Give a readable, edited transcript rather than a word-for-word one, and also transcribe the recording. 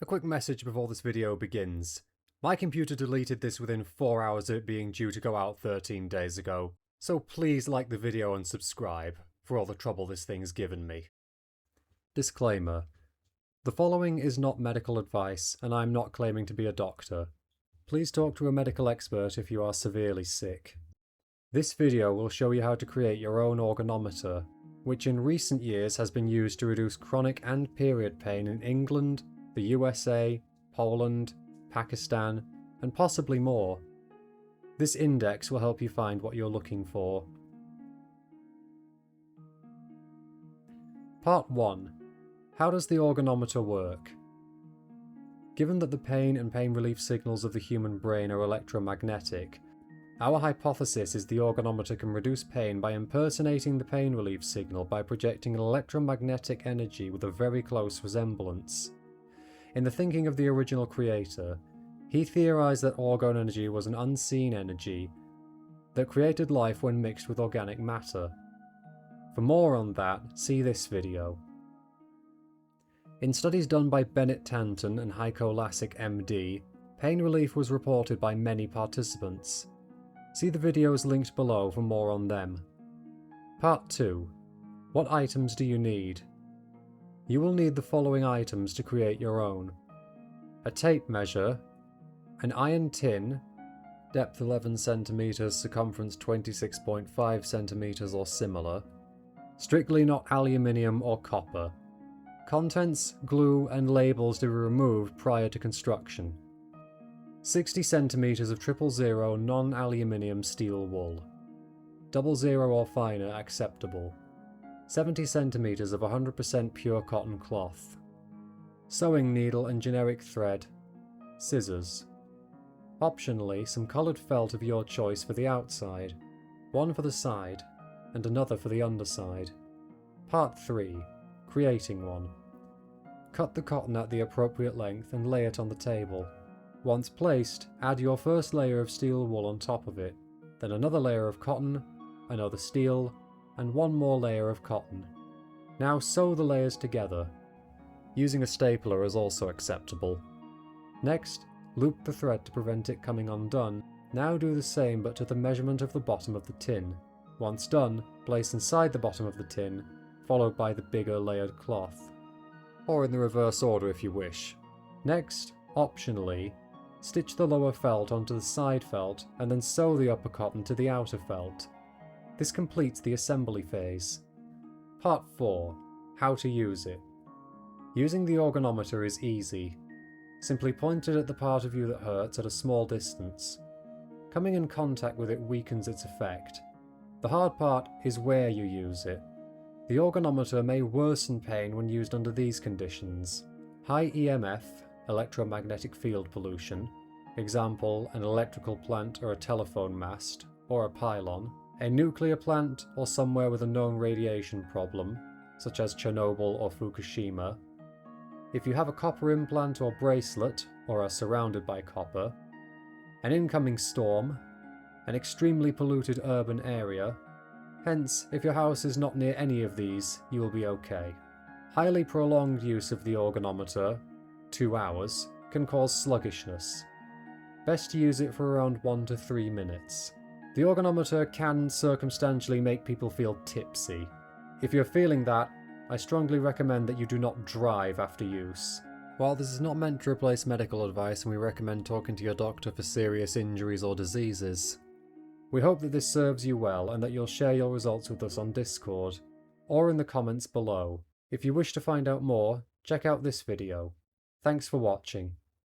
A quick message before this video begins. My computer deleted this within 4 hours of it being due to go out 13 days ago, so please like the video and subscribe for all the trouble this thing's given me. Disclaimer. The following is not medical advice, and I'm not claiming to be a doctor. Please talk to a medical expert if you are severely sick. This video will show you how to create your own orgonometer, which in recent years has been used to reduce chronic and period pain in England, the USA, Poland, Pakistan, and possibly more. This index will help you find what you're looking for. Part 1. How does the orgonometer work? Given that the pain and pain relief signals of the human brain are electromagnetic, our hypothesis is the orgonometer can reduce pain by impersonating the pain relief signal by projecting an electromagnetic energy with a very close resemblance. In the thinking of the original creator, he theorized that orgone energy was an unseen energy that created life when mixed with organic matter. For more on that, see this video. In studies done by Bennett Tanton and Heiko Lassik MD, pain relief was reported by many participants. See the videos linked below for more on them. Part 2. What items do you need? You will need the following items to create your own. A tape measure, an iron tin, depth 11 cm, circumference 26.5 cm or similar, strictly not aluminium or copper. Contents, glue and labels to be removed prior to construction. 60 cm of 000 non-aluminium steel wool. 00 or finer acceptable. 70 cm of 100% pure cotton cloth. Sewing needle and generic thread. Scissors. Optionally, some coloured felt of your choice for the outside, one for the side, and another for the underside. Part 3. Creating one. Cut the cotton at the appropriate length and lay it on the table. Once placed, add your first layer of steel wool on top of it, then another layer of cotton, another steel, and one more layer of cotton. Now sew the layers together. Using a stapler is also acceptable. Next, loop the thread to prevent it coming undone. Now do the same but to the measurement of the bottom of the tin. Once done, place inside the bottom of the tin, followed by the bigger layered cloth. Or in the reverse order if you wish. Next, optionally, stitch the lower felt onto the side felt and then sew the upper cotton to the outer felt. This completes the assembly phase. Part 4. How to use it. Using the orgonometer is easy. Simply point it at the part of you that hurts at a small distance. Coming in contact with it weakens its effect. The hard part is where you use it. The orgonometer may worsen pain when used under these conditions. High EMF, electromagnetic field pollution, example an electrical plant or a telephone mast, or a pylon, a nuclear plant or somewhere with a known radiation problem, such as Chernobyl or Fukushima. If you have a copper implant or bracelet, or are surrounded by copper, an incoming storm, an extremely polluted urban area. Hence, if your house is not near any of these, you will be okay. Highly prolonged use of the orgonometer, 2 hours, can cause sluggishness. Best to use it for around 1 to 3 minutes. The orgonometer can circumstantially make people feel tipsy. If you're feeling that, I strongly recommend that you do not drive after use. While this is not meant to replace medical advice and we recommend talking to your doctor for serious injuries or diseases, we hope that this serves you well and that you'll share your results with us on Discord, or in the comments below. If you wish to find out more, check out this video. Thanks for watching.